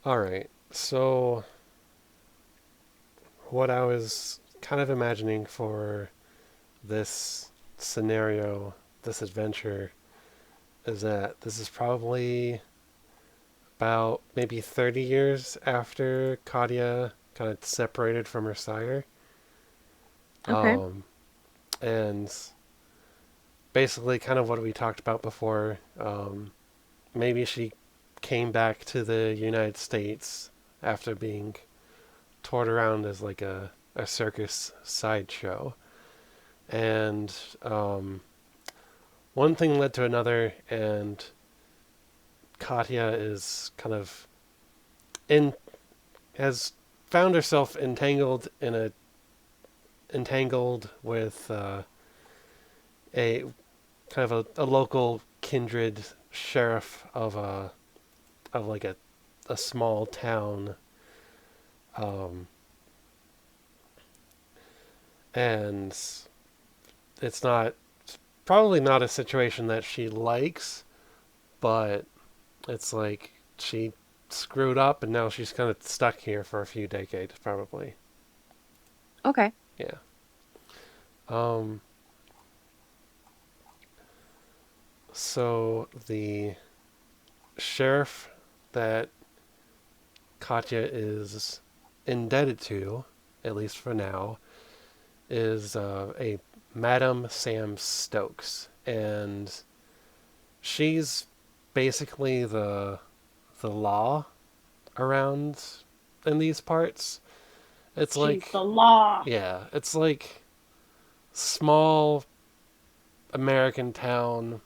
All right. So, what I was kind of imagining for this scenario, this adventure, is that this is probably about maybe 30 years after Katya kind of separated from her sire. Okay. Um, and basically, kind of what we talked about before. Maybe she came back to the United States after being toured around as like a circus sideshow. And one thing led to another, and Katya is kind of in has found herself entangled with a kind of a local kindred sheriff of like a small town, um, and it's not probably not a situation that she likes, but it's like she screwed up and now she's kind of stuck here for a few decades probably. Okay. Yeah. Um so the sheriff that Katya is indebted to, at least for now, is a Madam Sam Stokes, and she's basically the law around in these parts. It's She's like, the law. yeah, it's like small American town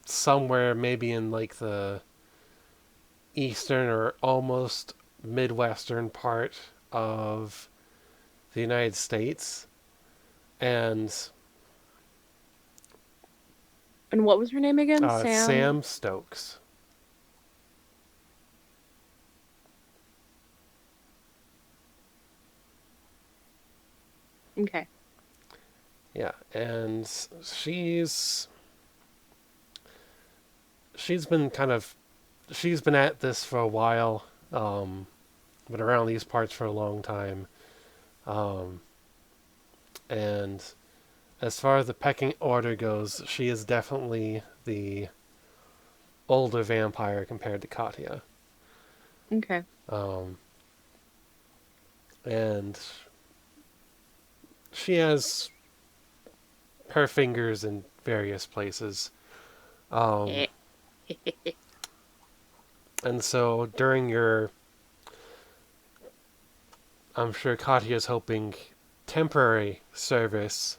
somewhere maybe in like the eastern or almost midwestern part of the United States. And And what was her name again? Sam. Sam Stokes. Okay. Yeah, and she's she's been kind of she's been at this for a while, been around these parts for a long time, um, and as far as the pecking order goes, she is definitely the older vampire compared to Katya. Okay. Um, and she has her fingers in various places. Um, and so during your, I'm sure Katya is hoping, temporary service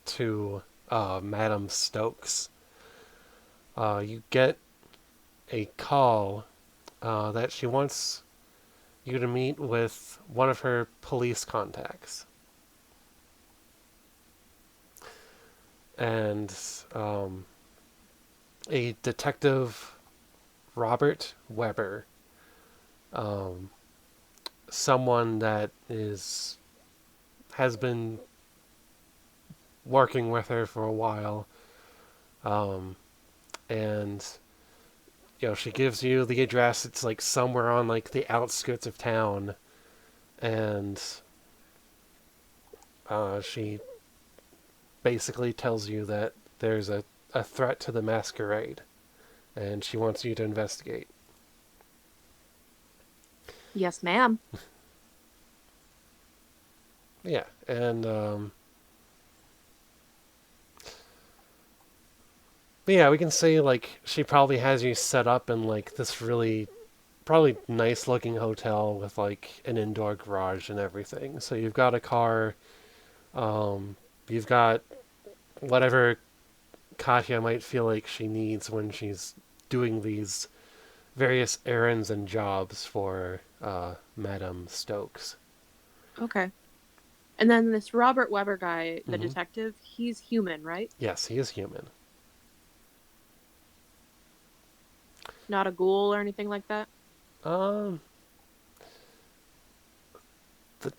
to Madam Stokes, you get a call that she wants you to meet with one of her police contacts. And um, a detective, Robert Weber, um, someone that is has been working with her for a while, um, and she gives you the address. It's like somewhere on like the outskirts of town, and she basically tells you that there's a threat to the masquerade, and she wants you to investigate. Yes, ma'am. Yeah, and but yeah, we can say like she probably has you set up in like this really probably nice looking hotel with like an indoor garage and everything. So you've got a car, um, you've got whatever Katya might feel like she needs when she's doing these various errands and jobs for Madame Stokes. Okay. And then this Robert Weber guy, the Hmm. detective, he's human, right? Yes, he is human. Not a ghoul or anything like that. Um, the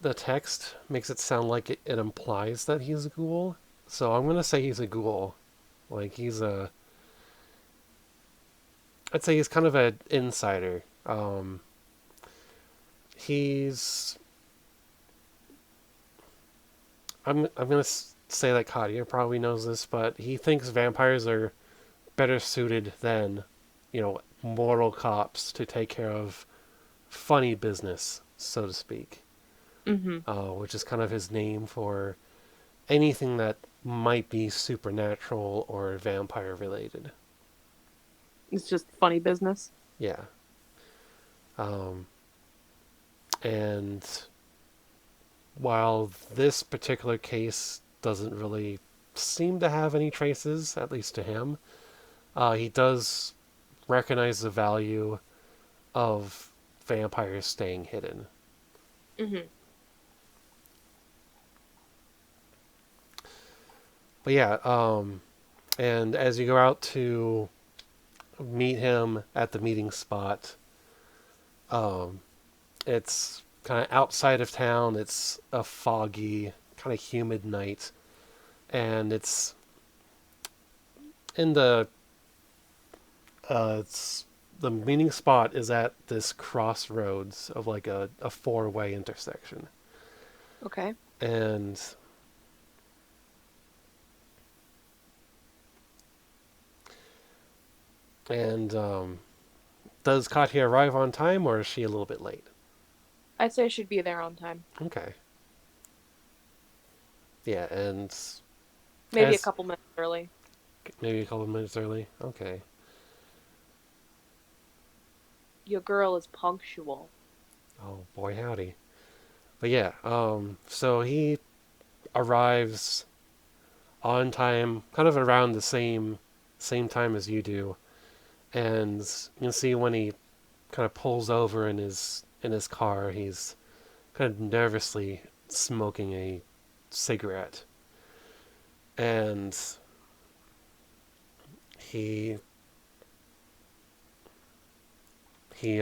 the text makes it sound like it implies that he's a ghoul, so I'm gonna say he's a ghoul. Like I'd say he's kind of an insider. He's I'm gonna say that Katya probably knows this, but he thinks vampires are better suited than, mortal cops to take care of funny business, so to speak. Mm-hmm. Which is kind of his name for anything that might be supernatural or vampire related. It's just funny business. Yeah. Um, and while this particular case doesn't really seem to have any traces, at least to him, he does recognize the value of vampires staying hidden. Mm-hmm. But yeah, and as you go out to meet him at the meeting spot, um, it's kind of outside of town. It's a foggy, kind of humid night, and in the it's the meeting spot is at this crossroads of like a four-way intersection, Okay. and and does Katya arrive on time, or is she a little bit late? I'd say I should be there on time. Okay. Yeah, and Maybe a as couple minutes early. maybe a couple minutes early. Okay. Your girl is punctual. Oh boy, howdy. But yeah, so he arrives on time, kind of around the same time as you do, and you can see when he kind of pulls over in his car, he's kind of nervously smoking a cigarette, and he he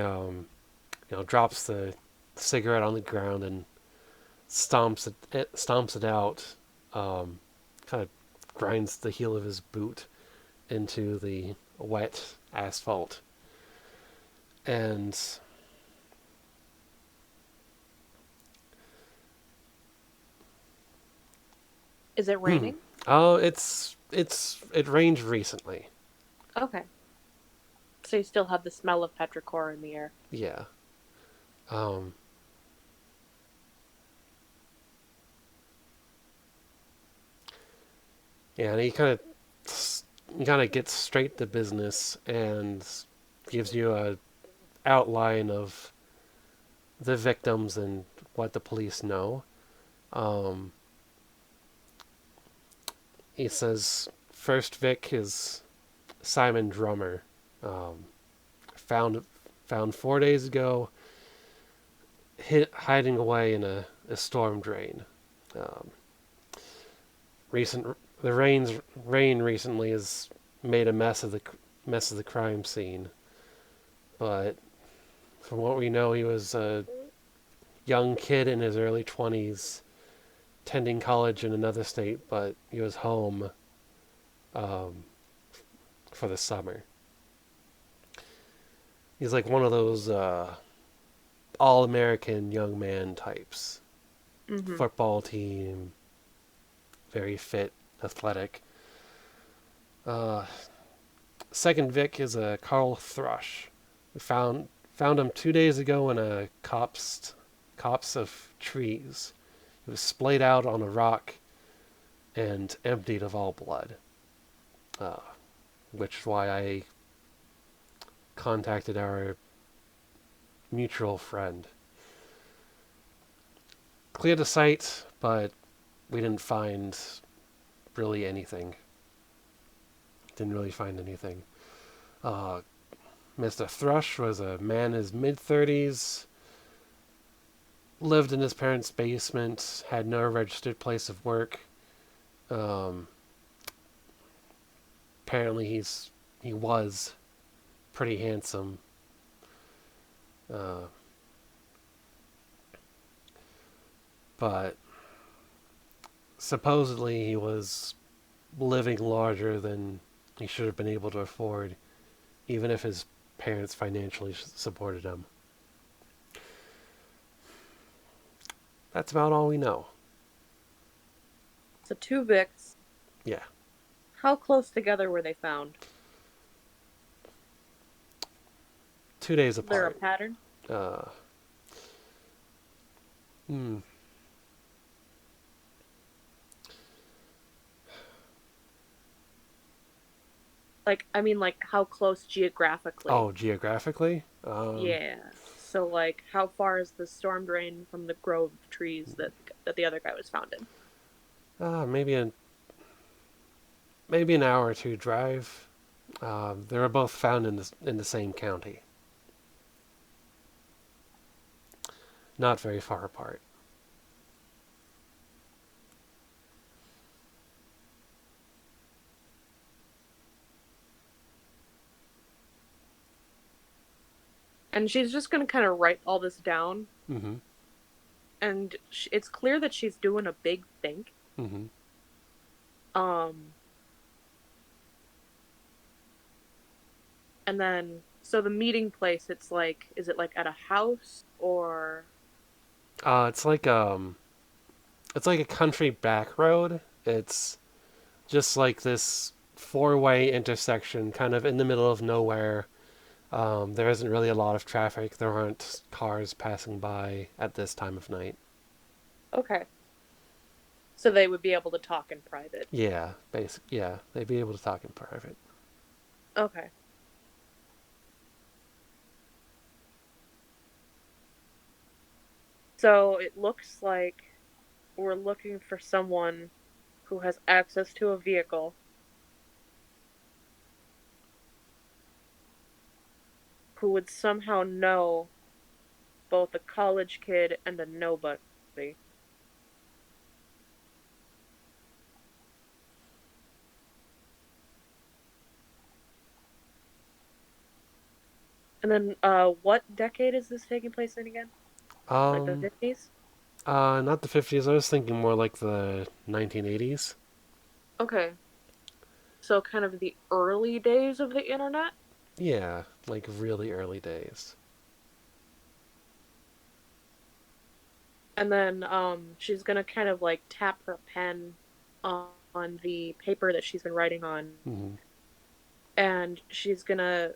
drops the cigarette on the ground and stomps it out, kind of grinds the heel of his boot into the wet asphalt, and Is it raining? oh, it rained recently. Okay. So you still have the smell of petrichor in the air. Yeah. Um, yeah, and he kind of gets straight to business and gives you a outline of the victims and what the police know. Um, he says first Vic is Simon Drummer, um, found found 4 days ago, hiding away in a storm drain. Um, recent the rain recently has made a mess of the crime scene, but from what we know, he was a young kid in his early 20s, attending college in another state, but he was home um, for the summer. He's like one of those all-American young man types. Mm-hmm. Football team, very fit, athletic. Uh, Second Vic is a Carl Thrush. We found him 2 days ago in a copse of trees. He was splayed out on a rock and emptied of all blood. Uh, which is why I contacted our mutual friend. Cleared the site, but we didn't find really anything. Didn't really find anything. Uh, Mr. Thrush was a man in his mid-30s, lived in his parents' basement, had no registered place of work. Um, Apparently he was pretty handsome. Uh, but supposedly he was living larger than he should have been able to afford, even if his parents financially supported him. That's about all we know. So two Vicks. Yeah. How close together were they found? 2 days Is there a apart. pattern? Uh, hmm. Like, I mean, like, how close geographically? Oh, geographically? Yeah. So, like, how far is the storm drain from the grove of trees that the other guy was found in? Maybe maybe an hour or two drive. They were both found in the same county, not very far apart. And she's just gonna kind of write all this down, Mm-hmm. and it's clear that she's doing a big think. Mm-hmm. Um, and then so the meeting place, it's like, is it like at a house or? It's it's like a country back road. It's just like this four-way intersection, kind of in the middle of nowhere. There isn't really a lot of traffic. There aren't cars passing by at this time of night. Okay. So they would be able to talk in private. Yeah, yeah, they'd be able to talk in private. Okay. So it looks like we're looking for someone who has access to a vehicle, who would somehow know both a college kid and a nobody. And then, what decade is this taking place in again? Like the Um, 50s? not the 50s. I was thinking more like the 1980s. Okay. So kind of the early days of the internet? Yeah, like really early days. And then, she's gonna kind of like tap her pen on the paper that she's been writing on, Mm-hmm. and she's gonna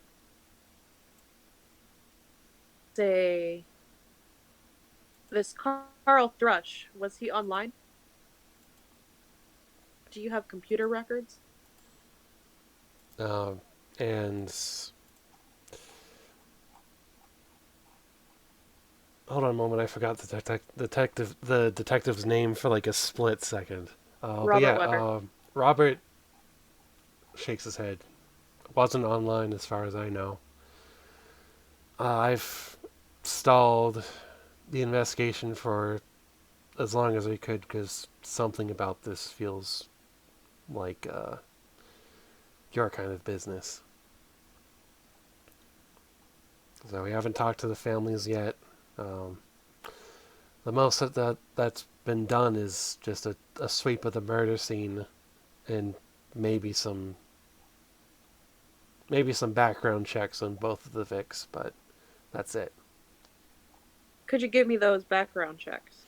say, "This Carl Thrush, was he online? Do you have computer records?" Uh, and hold on a moment. I forgot the detective's name for like a split second. But Robert yeah, Weber. Robert shakes his head. Wasn't online as far as I know. I've stalled the investigation for as long as we could because something about this feels like your kind of business. So we haven't talked to the families yet. Um, the most that's been done is just a sweep of the murder scene and maybe some maybe some background checks on both of the Vicks, but that's it. Could you give me those background checks?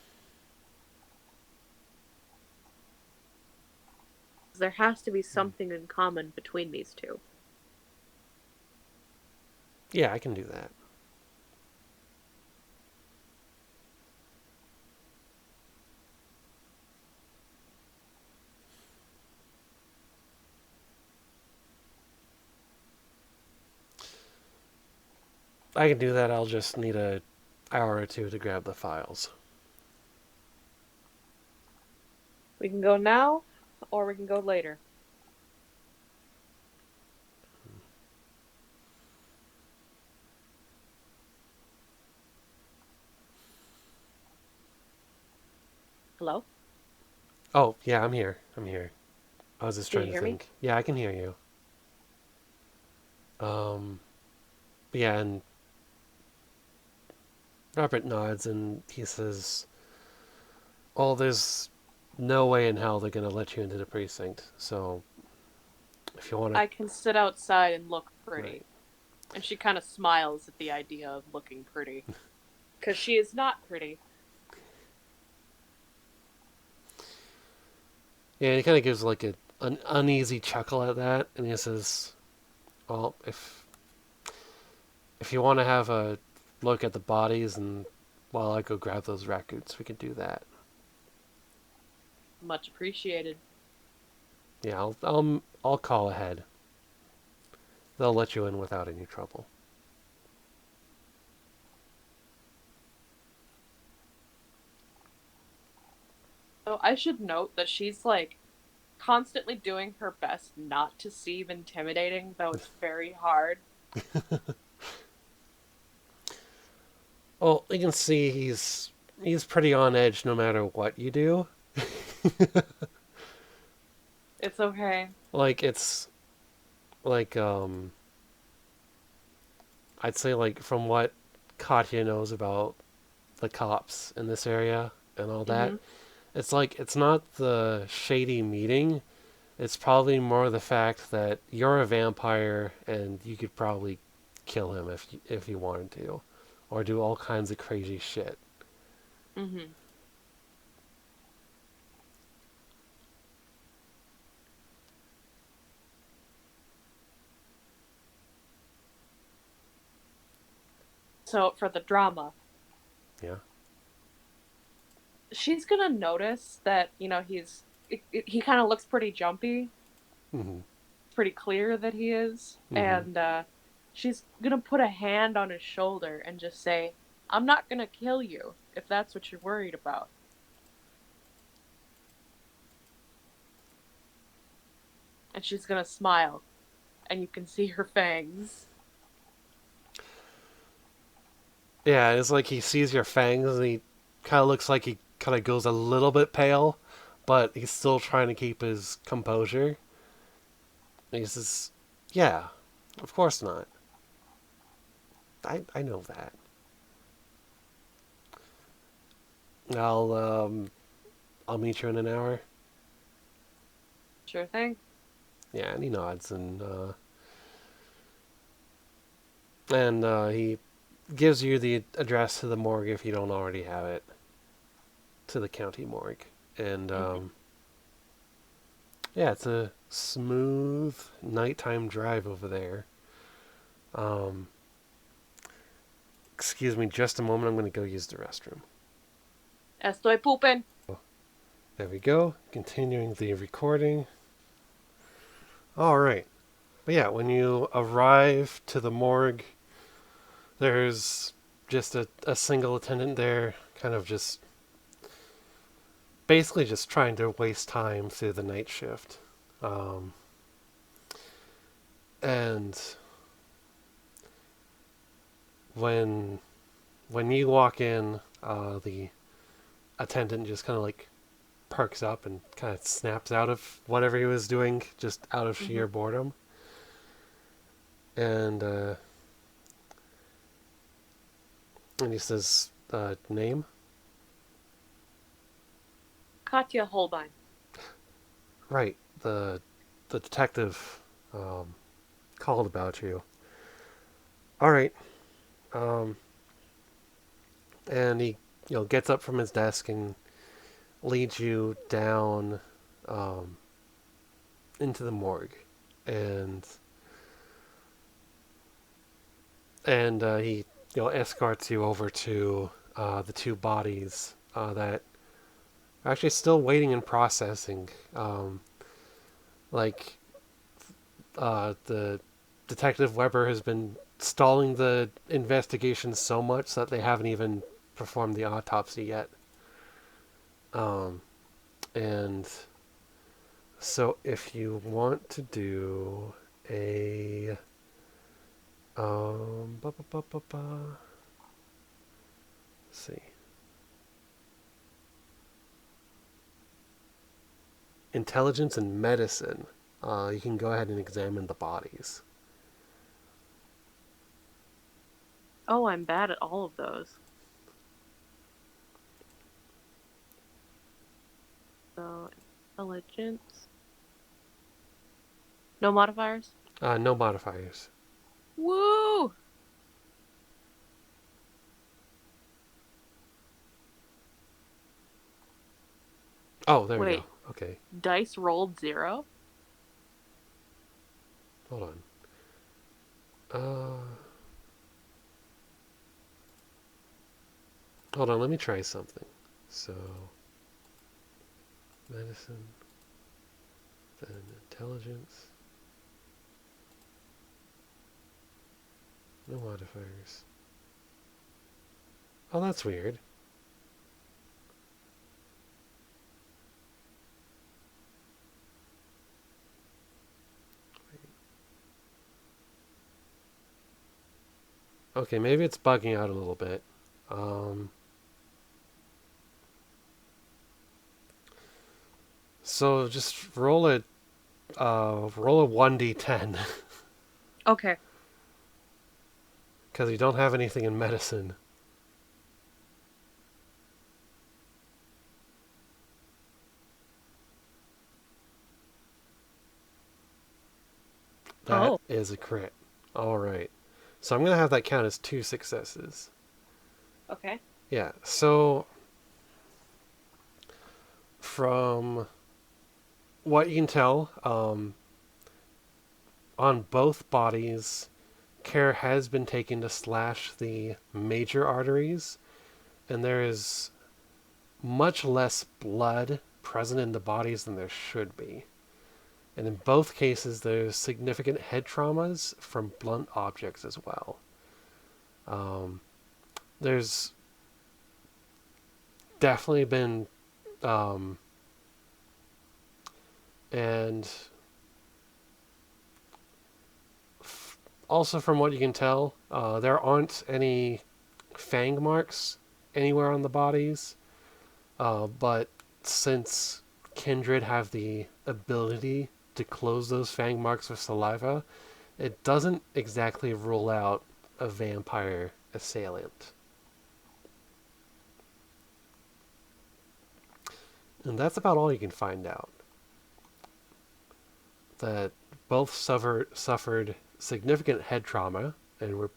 There has to be something in common between these two. Yeah, I can do that. I can do that. I'll just need a hour or two to grab the files. We can go now, or we can go later. Hello? Oh, yeah, I'm here. I'm here. I was just Can trying you to hear me? think. Yeah, I can hear you. But yeah, and Robert nods and he says, "Oh, there's no way in hell they're gonna let you into the precinct. So if you want to, I can sit outside and look right? pretty. And she kind of smiles at the idea of looking pretty. Because she is not pretty. Yeah, he kind of gives like an uneasy chuckle at that, and he says, "Well, if you want to have a look at the bodies, and while I go grab those records, we can do that." Much appreciated. Yeah, I'll call ahead. They'll let you in without any trouble. So I should note that she's like constantly doing her best not to seem intimidating, though it's very hard. Well, you can see he's pretty on edge no matter what you do. It's okay. Like it's like I'd say like from what Katya knows about the cops in this area and all that, Mm-hmm. it's like it's not the shady meeting. It's probably more the fact that you're a vampire and you could probably kill him if you wanted to, or do all kinds of crazy shit. Mm-hmm. So for the drama, Yeah. she's gonna notice that, he kind of looks pretty jumpy. Mhm. It's pretty clear that he is. Mhm. And she's gonna put a hand on his shoulder and just say, I'm not gonna kill you if that's what you're worried about. And she's gonna smile, and you can see her fangs. Yeah, it's like he sees your fangs and he kind of looks like he kind of goes a little bit pale, but he's still trying to keep his composure. And he says, "Yeah, of course not. I know that. I'll I'll meet you in an hour." Sure thing. Yeah, and he nods and he gives you the address to the morgue if you don't already have it, to the county morgue. And Mm-hmm. yeah, it's a smooth nighttime drive over there. Um, Excuse me just a moment. I'm going to go use the restroom. Estoy pooping. There we go. Continuing the recording. All right. But yeah, when you arrive to the morgue, there's just a single attendant there, kind of just basically just trying to waste time through the night shift. Um, and when when you walk in, the attendant just kind of like perks up and kind of snaps out of whatever he was doing, just out of Mm-hmm. sheer boredom. And and he says, "Name." Katja Holbein. Right. The detective um, called about you. All right. Um, and he gets up from his desk and leads you down um, into the morgue, and he escorts you over to the two bodies that are actually still waiting and processing. Like the Detective Weber has been stalling the investigation so much that they haven't even performed the autopsy yet. Um, and so if you want to do a ba, ba, ba, ba, ba, let's see, intelligence and medicine, you can go ahead and examine the bodies. Oh, I'm bad at all of those. So, intelligence. No modifiers? No modifiers. Woo! Oh, there we go. Wait, Okay, dice rolled 0? hold on. Uh, Hold on, let me try something. So, medicine, then intelligence, no modifiers. Oh, that's weird. Okay, maybe it's bugging out a little bit. Um, so just roll a 1d10 Okay. because you don't have anything in medicine. That Oh, is a crit. All right. So I'm gonna have that count as 2 successes. okay. Yeah. So from what you can tell, on both bodies, care has been taken to slash the major arteries, and there is much less blood present in the bodies than there should be. And in both cases, there's significant head traumas from blunt objects as well. Um, there's definitely been, um, and also from what you can tell, there aren't any fang marks anywhere on the bodies. But since kindred have the ability to close those fang marks with saliva, it doesn't exactly rule out a vampire assailant. And that's about all you can find out. That both suffered significant head trauma and were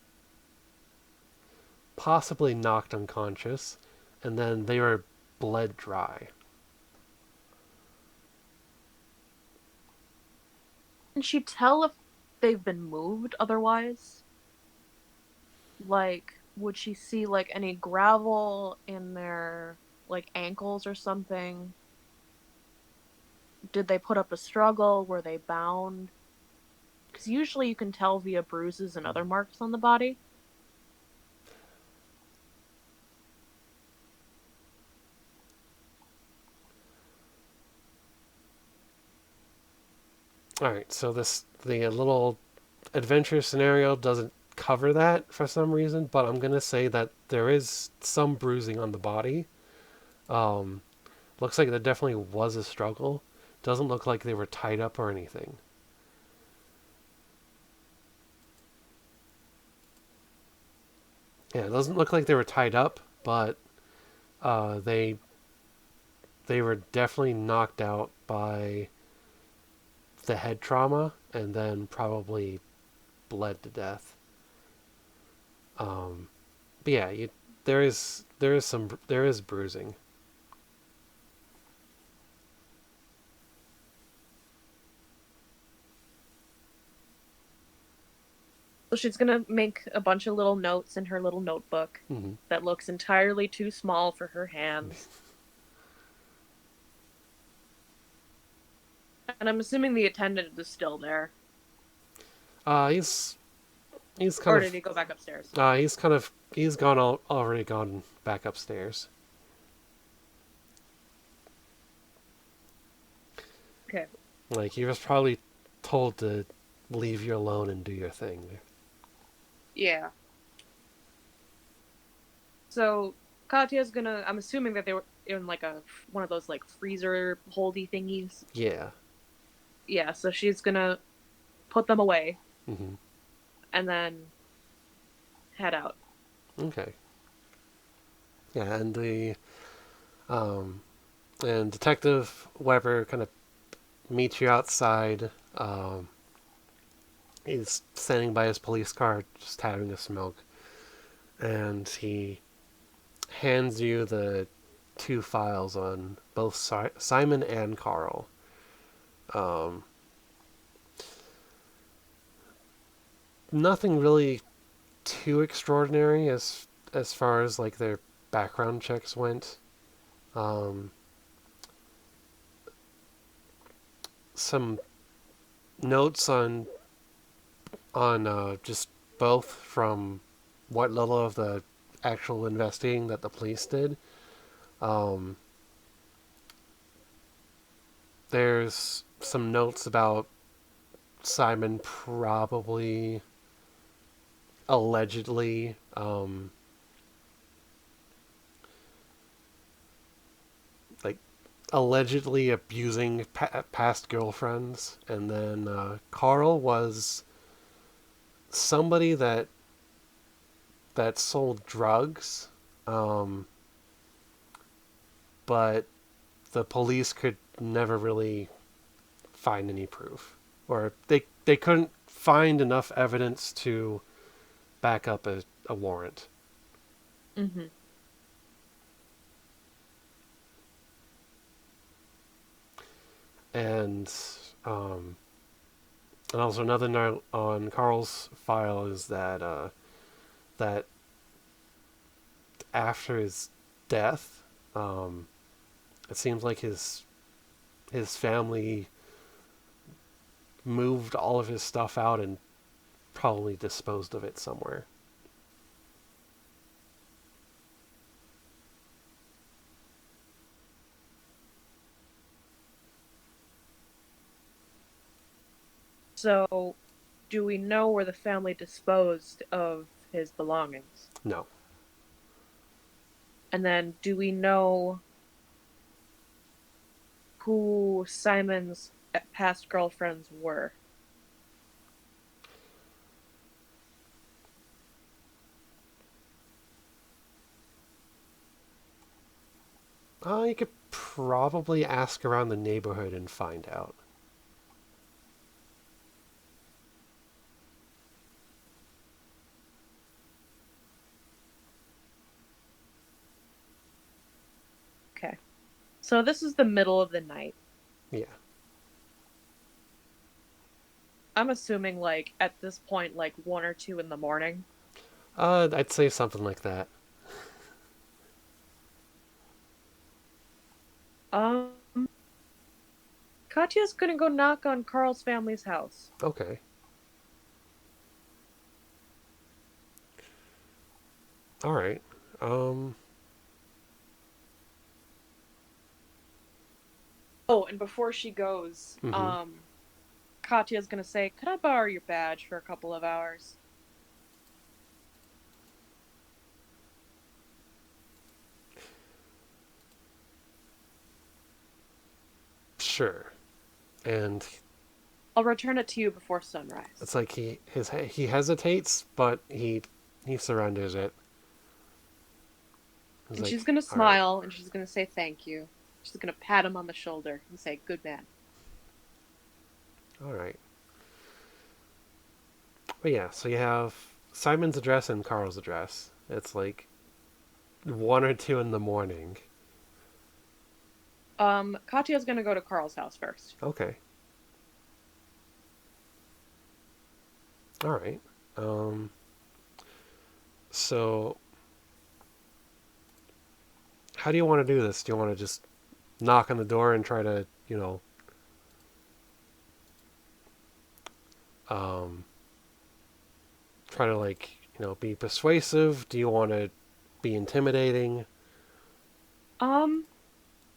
possibly knocked unconscious, and then they were bled dry. Can she tell if they've been moved otherwise? Like, would she see like any gravel in their like ankles or something? Did they put up a struggle? Were they bound? Because usually you can tell via bruises and other marks on the body. All right, so the little adventure scenario doesn't cover that for some reason, but I'm gonna say that there is some bruising on the body. Um, Looks like there definitely was a struggle. Doesn't look like they were tied up or anything. Yeah, it doesn't look like they were tied up, but uh, they they were definitely knocked out by the head trauma and then probably bled to death. Um, but yeah, there is bruising. So she's gonna make a bunch of little notes in her little notebook Mm-hmm. that looks entirely too small for her hands. And I'm assuming the attendant is still there. He's he's kind Or did of he go back upstairs? he's gone already gone back upstairs. Okay. Like he was probably told to leave you alone and do your thing. Yeah. So Katya's gonna. I'm assuming that they were in like a one of those like freezer holdy thingies. Yeah. Yeah. So she's gonna put them away Mm-hmm. and then head out. Okay. Yeah, um and Detective Weber kind of meets you outside, He's standing by his police car, just having a smoke, and he hands you the two files on both Simon and Carl. Um, Nothing really too extraordinary as far as like their background checks went. Um, some notes on just both from what little of the actual investigating that the police did. Um, there's some notes about Simon probably allegedly like allegedly abusing past girlfriends, and then Carl was somebody that sold drugs, um, but the police could never really find any proof, or they couldn't find enough evidence to back up a warrant. Mm-hmm. And um, and also another note on Carl's file is that after his death, um, it seems like his family moved all of his stuff out and probably disposed of it somewhere. So, do we know where the family disposed of his belongings? No. And then, do we know who Simon's past girlfriends were? You could probably ask around the neighborhood and find out. Okay. So, this is the middle of the night. Yeah. I'm assuming, like, at this point, like 1 or 2 in the morning. I'd say something like that. Um, Katya's gonna go knock on Carl's family's house. Okay. All right. Um. Oh, and before she goes, Mm-hmm. Katya's gonna say, "Could I borrow your badge for a couple of hours?" Sure. And I'll return it to you before sunrise. it's like he hesitates, but he surrenders it. He's And she's like, gonna all right, smile and she's gonna say thank you. She's gonna pat him on the shoulder and say, "Good man." all right. But yeah, so you have Simon's address and Carl's address. It's like 1 or 2 in the morning. Katya's gonna go to Carl's house first. Okay. All right. Um. So how do you want to do this? Do you want to just knock on the door and try to, um, try to like, be persuasive? Do you want to be intimidating? Um,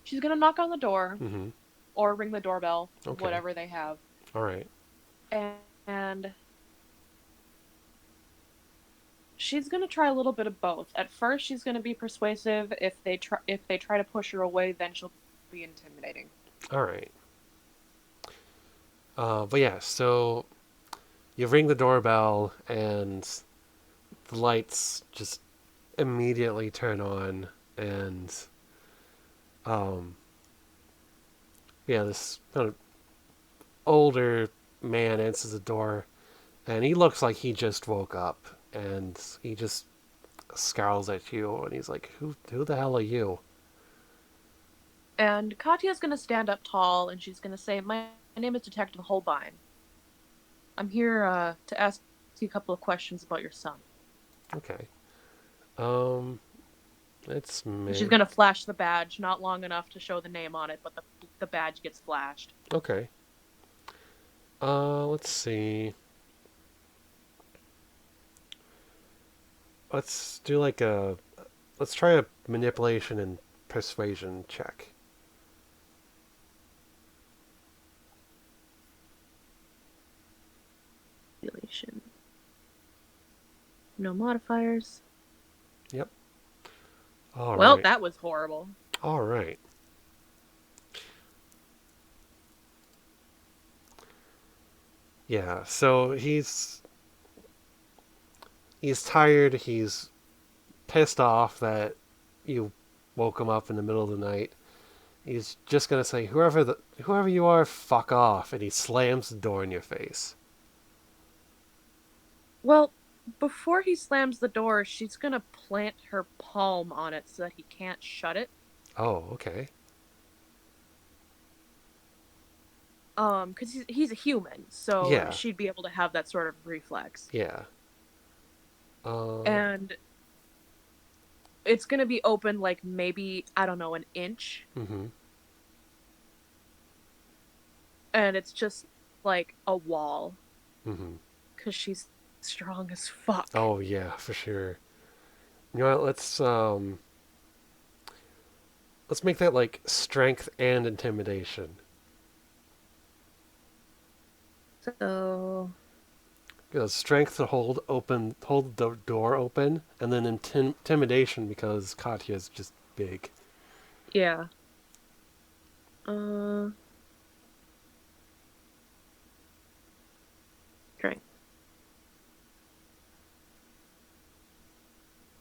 she's gonna knock on the door Mm-hmm. or ring the doorbell, Okay. whatever they have. All right. And she's gonna try a little bit of both. At first, she's gonna be persuasive. If they try to push her away, then she'll be intimidating. All right. But yeah, so you ring the doorbell and the lights just immediately turn on, and um, yeah, this kind of older man answers the door, And he looks like he just woke up, and he just scowls at you, and he's like, "Who the hell are you?" And Katya's gonna stand up tall and she's gonna say, My name is Detective Holbein. I'm here to ask you a couple of questions about your son. Okay. Um, it's And she's me. gonna flash the badge, not long enough to show the name on it, but the badge gets flashed. Okay. Let's see. Let's do like a. Let's try a manipulation and persuasion check. Manipulation. No modifiers. Yep. All Well, right. that was horrible. All right. Yeah. So he's tired. He's pissed off that you woke him up in the middle of the night. He's just gonna say, whoever you are, fuck off," and he slams the door in your face. Well, before he slams the door, she's gonna plant her palm on it so that he can't shut it. Oh, okay. Because he's a human, so Yeah, she'd be able to have that sort of reflex. yeah. Um, And it's gonna be open like maybe, I don't know, an inch. mm-hmm, And it's just like a wall. mm-hmm. Because she's strong as fuck. Oh yeah, for sure. You know what? Let's make that like strength and intimidation. So Because strength to hold the door open, and then intimidation because Katya's just big. yeah. Uh Strength.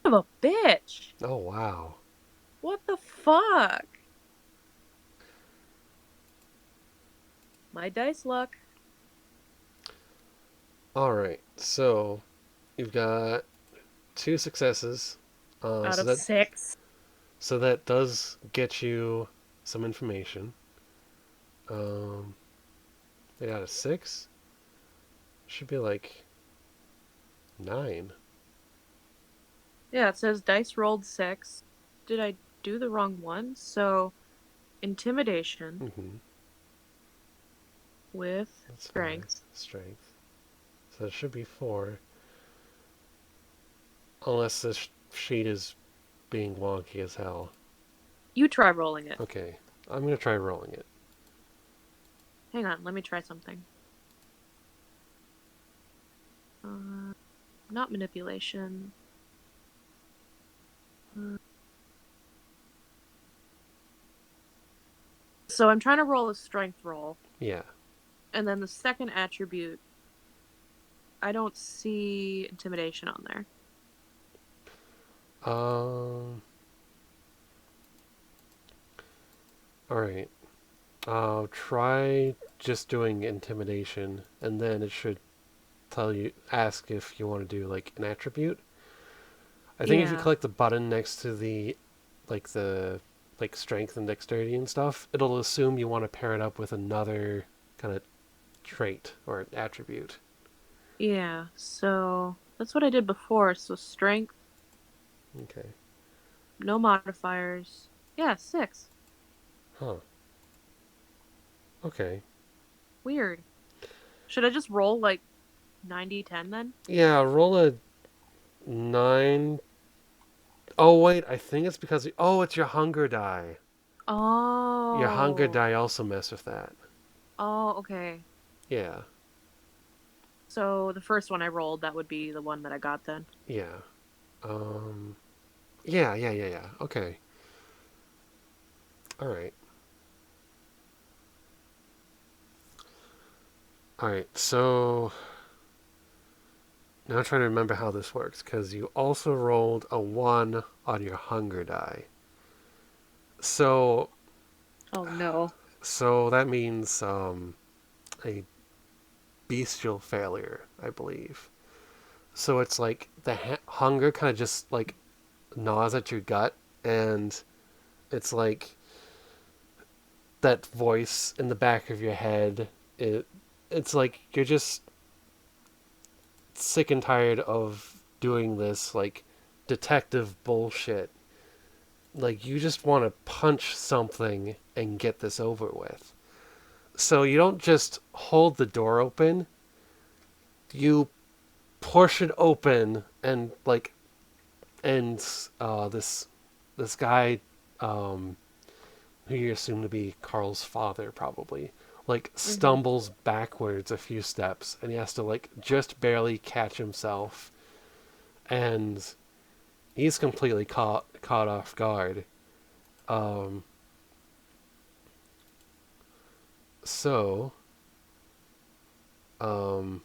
Son of a bitch. Oh wow. What the fuck? My dice luck. All right. So you've got two successes. Uh, Out so of that 6. so that does get you some information. Um, they got a 6. Should be like 9. Yeah, it says dice rolled 6. Did I do the wrong one? So intimidation Mm-hmm. with That's 5. strength. Strength. So it should be 4. Unless this sheet is being wonky as hell. You try rolling it. Okay. I'm gonna try rolling it. Hang on, let me try something. Not manipulation. So I'm trying to roll a strength roll, Yeah. and then the second attribute, I don't see intimidation on there. Um. All right. Try just doing intimidation, and then it should ask if you want to do like an attribute. I think if you Yeah, click the button next to the like strength and dexterity and stuff, it'll assume you want to pair it up with another kind of trait or attribute. yeah. So that's what I did before. So strength, Okay. no modifiers. Yeah, 6. Huh. Okay. Weird. Should I just roll like 90-10 then? Yeah, roll a 9. Oh wait, I think it's because it's your hunger die. Your hunger Oh. die also mess with that. Oh, okay. Yeah. So the first one I rolled, that would be the one that I got then. Yeah. Um yeah. Okay. All right. All right. So now I'm trying to remember how this works because you also rolled a 1 on your hunger die. So Oh no. so that means a bestial failure, I believe. So it's like the hunger kind of just like gnaws at your gut, and it's like that voice in the back of your head. It's like you're just sick and tired of doing this like detective bullshit. Like you just want to punch something and get this over with. So you don't just hold the door open, you push it open and like and this guy um who you assume to be Carl's father probably like Mm-hmm. stumbles backwards a few steps and he has to like just barely catch himself and he's completely caught off guard. Um so um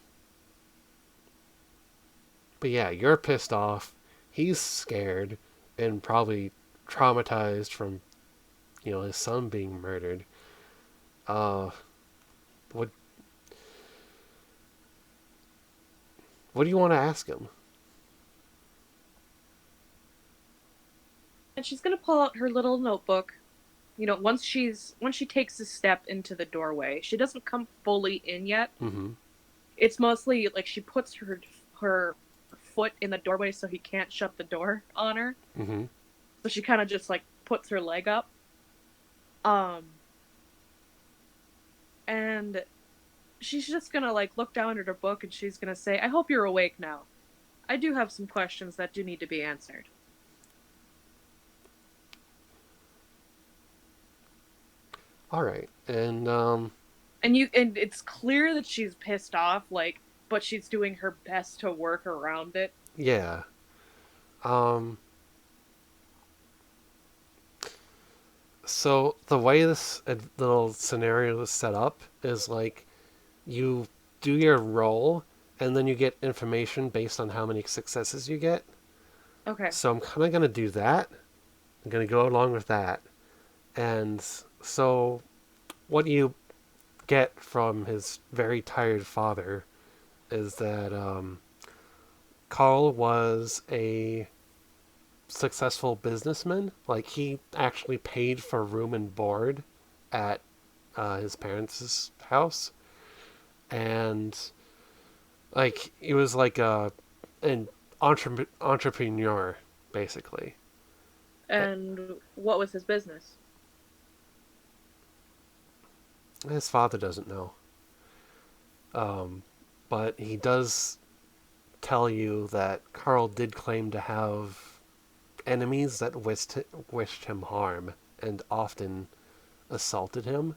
but yeah, you're pissed off. He's scared and probably traumatized from, his son being murdered. Uh what what do you want to ask him? And she's gonna pull out her little notebook. Once she takes a step into the doorway, she doesn't come fully in yet. Mhm. It's mostly like she puts her foot in the doorway so he can't shut the door on her. Mhm. So she kind of just like puts her leg up. Um, and she's just gonna like look down at her book and she's gonna say, "I hope you're awake now. I do have some questions that do need to be answered." All right. And And it's clear that she's pissed off, like, but she's doing her best to work around it. yeah. Um so the way this little scenario is set up is like you do your roll and then you get information based on how many successes you get. Okay. So I'm kind of going to do that. I'm going to go along with that. And so what you get from his very tired father is that Carl was a successful businessman. Like he actually paid for room and board at his parents' house, and like he was like an entrepreneur basically. And what was his business? His father doesn't know, but he does tell you that Carl did claim to have enemies that wished him harm and often assaulted him,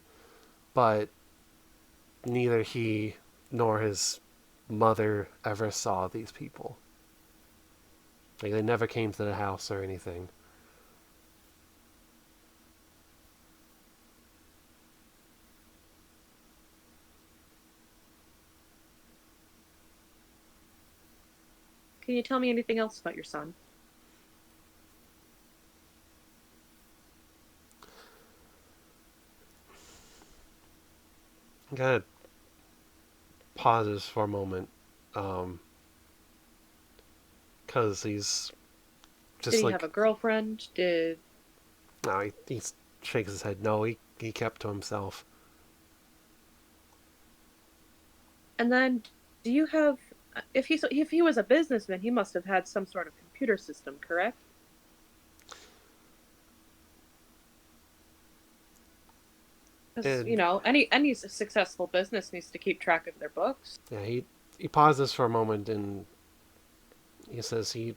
but neither he nor his mother ever saw these people. Like they never came to the house or anything. Can you tell me anything else about your son? Kind of pauses for a moment, um, because he's Did just he have like, a girlfriend? Did no, he shakes his head. No, he kept to himself. And then do you have if he was a businessman, he must have had some sort of computer system, correct? Because And any successful business needs to keep track of their books. yeah, he pauses for a moment and he says he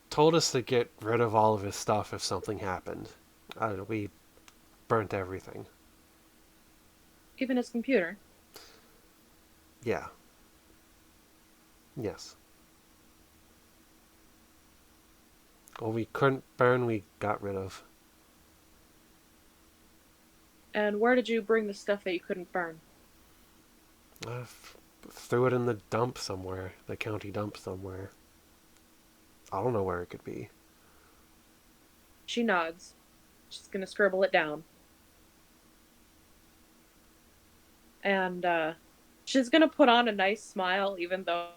told us to get rid of all of his stuff if something happened. We burnt everything. Even his computer. Yeah. Yes. Well, we couldn't burn. We got rid of. And where did you bring the stuff that you couldn't burn? Threw it in the dump somewhere, the county dump somewhere. I don't know where it could be. She nods. She's gonna scribble it down. and she's gonna put on a nice smile, even though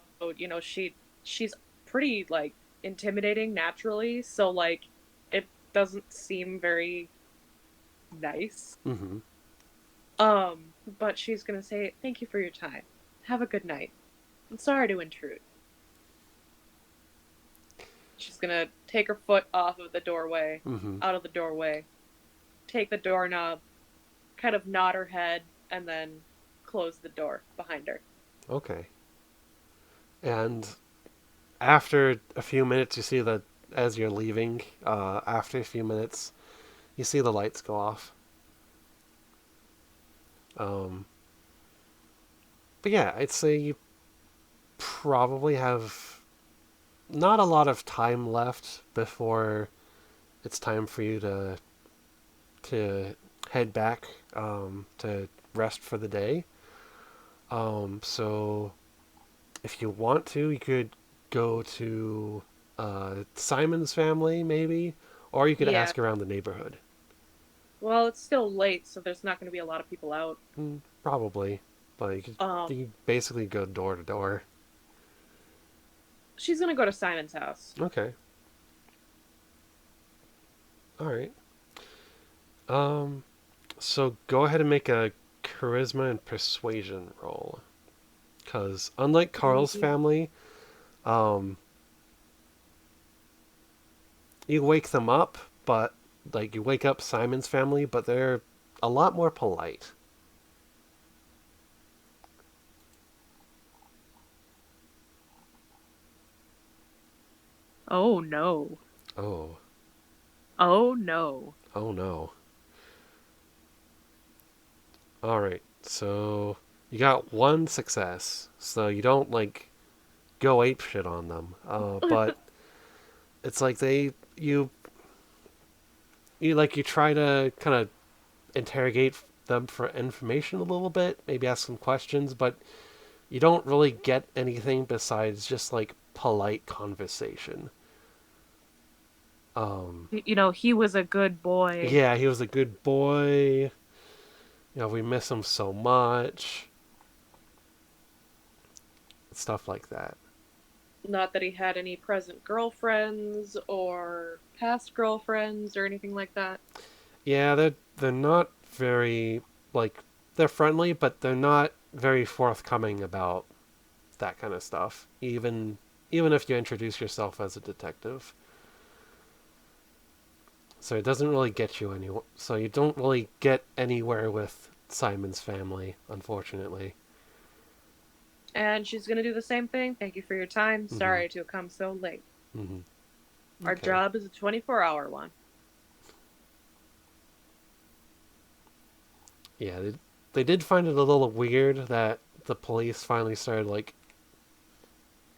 she's pretty like intimidating naturally. So like it doesn't seem very nice. Mm-hmm. But she's gonna say, "Thank you for your time. Have a good night. I'm sorry to intrude." She's gonna take her foot off of the doorway, Mm-hmm. out of the doorway, take the doorknob, kind of nod her head, and then close the door behind her. Okay. And after a few minutes, you see that as you're leaving, after a few minutes, you see the lights go off. Um, but yeah, I'd say you probably have not a lot of time left before it's time for you to head back to rest for the day. So if you want to, you could go to Simon's family, maybe, or you could Yeah. ask around the neighborhood. Well, it's still late, so there's not going to be a lot of people out. Probably, but Um, you could basically go door to door. she's going to go to Simon's house. Okay, all right. Um, so go ahead and make a charisma and persuasion roll, because unlike Carl's Mhm. family, um, you wake them up, but like you wake up Simon's family, but they're a lot more polite. Oh no. Oh, Oh no. oh no. All right, so you got one success, so you don't like go ape shit on them. But it's like you try to kind of interrogate them for information a little bit, maybe ask some questions, but you don't really get anything besides just like polite conversation. Um, He was a good boy. yeah, he was a good boy. We miss him so much. Stuff like that. Not that he had any present girlfriends or past girlfriends or anything like that. Yeah, they're not very like they're friendly, but they're not very forthcoming about that kind of stuff. Even if you introduce yourself as a detective. So it doesn't really get you anywhere. So you don't really get anywhere with Simon's family, unfortunately. And she's going to do the same thing. Thank you for your time. Mhm. Sorry to come so late. Mhm. Our Okay. job is a 24-hour one. Yeah, they did find it a little weird that the police finally started like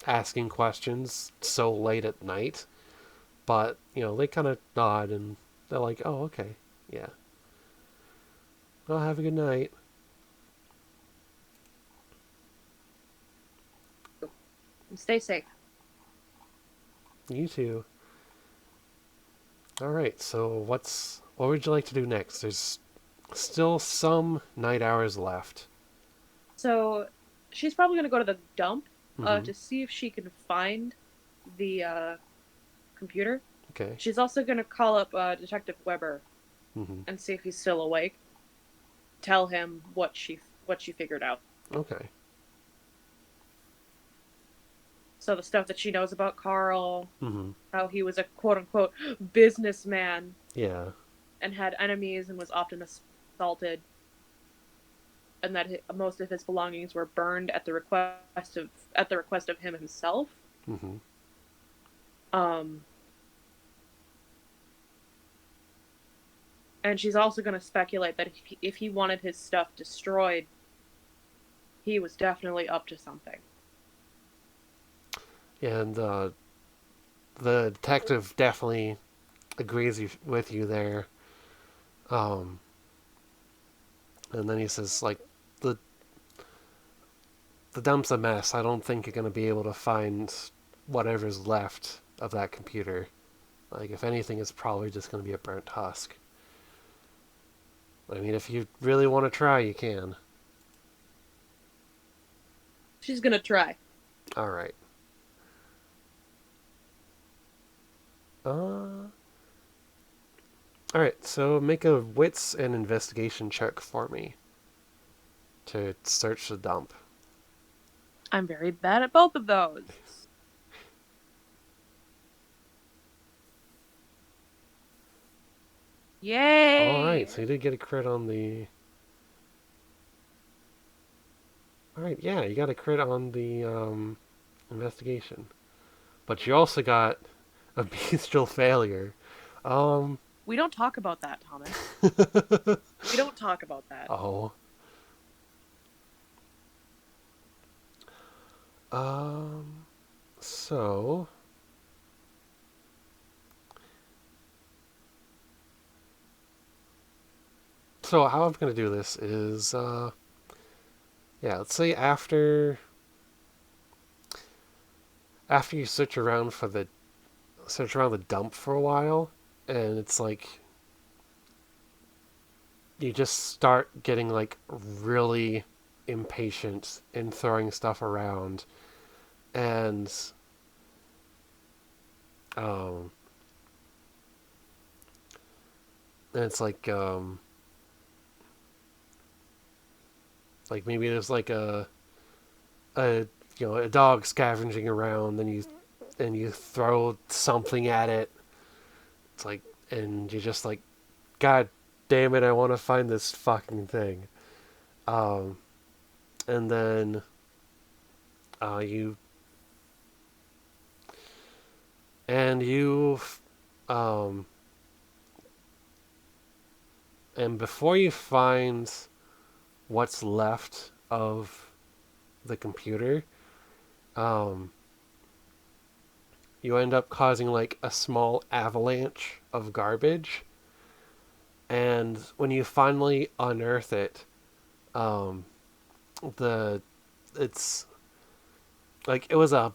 asking questions so late at night. But, they kind of nod and they're like, oh, okay. Yeah. Well, have a good night. And stay safe. You too. All right. So what would you like to do next? There's still some night hours left. So she's probably going to go to the dump Mm-hmm. to see if she can find the computer. Okay. She's also going to call up Detective Weber Mm-hmm. and see if he's still awake. Tell him what she figured out. Okay. So the stuff that she knows about Carl, Mm-hmm. how he was a quote unquote businessman Yeah. and had enemies and was often assaulted, and that most of his belongings were burned at the request of him himself. Mm-hmm. Um, and she's also going to speculate that if he wanted his stuff destroyed, he was definitely up to something. And the detective definitely agrees with you there. Um, and then he says, like, the the dump's a mess. I don't think you're going to be able to find whatever's left of that computer. Like, if anything, it's probably just going to be a burnt husk. I mean, if you really want to try, you can. She's gonna try. All right. All right. So make a wits and investigation check for me to search the dump. I'm very bad at both of those. All right. Yay! So you did get a crit on the. All right. Yeah, you got a crit on the investigation, but you also got a bestial failure. Um. We don't talk about that, Thomas. We don't talk about that. Oh. Um. So. So how I'm gonna do this is, yeah, let's say after you search around the dump for a while, and it's like you just start getting like really impatient in throwing stuff around, and um, and it's like maybe there's like a a dog scavenging around, and you throw something at it. It's like, and you're just like, God damn it, I want to find this fucking thing. Um, and then you and you um, and before you find what's left of the computer, um, you end up causing like a small avalanche of garbage. And when you finally unearth it, um, the it's like it was a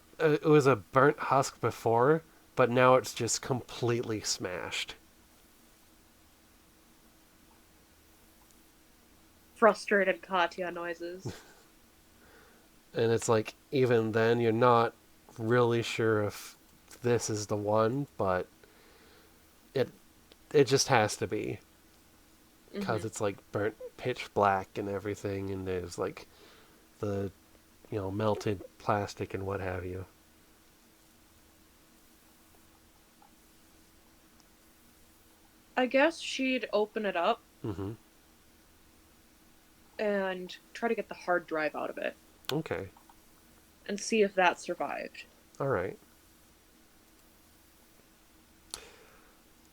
burnt husk before, but now it's just completely smashed. Frustrated Katya noises. And it's like even then you're not really sure if this is the one, but it it just has to be because Mm-hmm. it's like burnt pitch black and everything, and there's like the melted plastic and what have you. I guess she'd open it up Mm-hmm. and try to get the hard drive out of it Okay. and see if that survived. All right.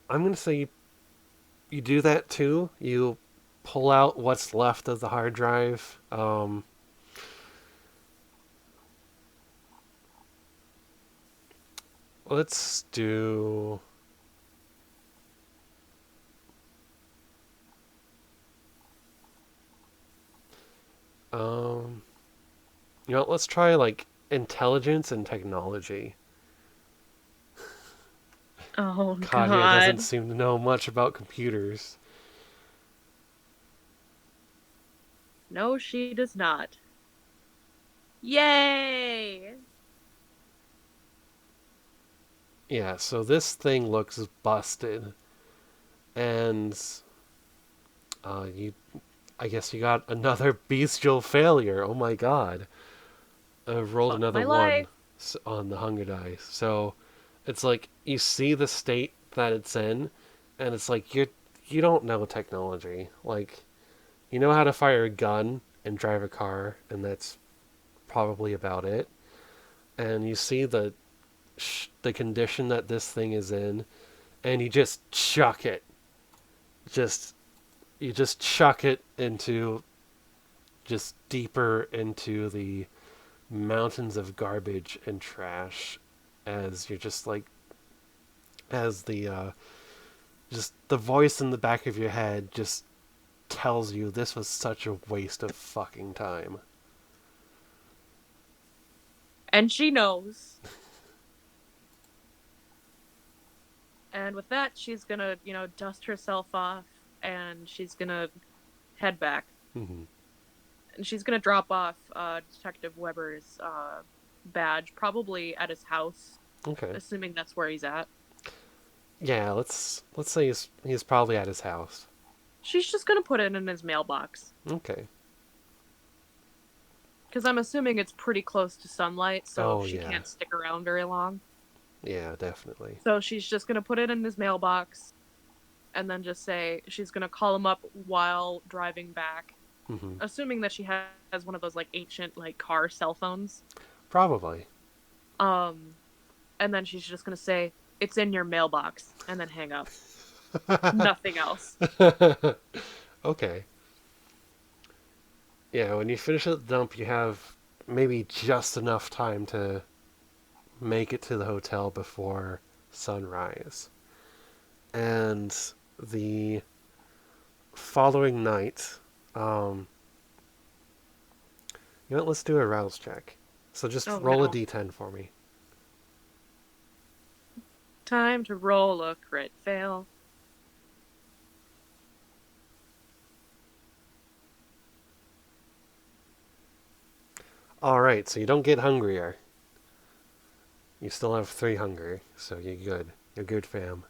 I'm gonna say you do that too. You pull out what's left of the hard drive. Let's do. Um, let's try like intelligence and technology. Oh, Katya doesn't God. seem to know much about computers. No, she does not. Yay! Yeah, so this thing looks busted, and you, I guess you got another bestial failure. Oh my god! Rolled Fuck another my one life. on the hunger dice. So it's like you see the state that it's in, and it's like you don't know technology. Like you know how to fire a gun and drive a car, and that's probably about it. And you see the condition that this thing is in, and you just chuck it. Just you just chuck it into just deeper into the mountains of garbage and trash as you're just like as the just the voice in the back of your head just tells you this was such a waste of fucking time. And she knows. And with that, she's gonna, dust herself off and she's gonna head back. Mm-hmm. and she's gonna drop off Detective Weber's badge, probably at his house, Okay. assuming that's where he's at. Yeah, let's say he's probably at his house. She's just gonna put it in his mailbox Okay. because I'm assuming it's pretty close to sunlight, so Oh she yeah. can't stick around very long. Yeah, definitely. So she's just gonna put it in his mailbox and then just say she's gonna call him up while driving back, Mhm. assuming that she has one of those like ancient like car cell phones. Probably. Um, and then she's just gonna say it's in your mailbox and then hang up. Nothing else. Okay. Yeah, when you finish at the dump, you have maybe just enough time to make it to the hotel before sunrise. And the following night, um, you know what, let's do a rouse check. So just Oh roll a no. d10 for me. Time to roll a crit fail. Alright, so you don't get hungrier. You still have 3 hunger, so you're good. You're good, fam.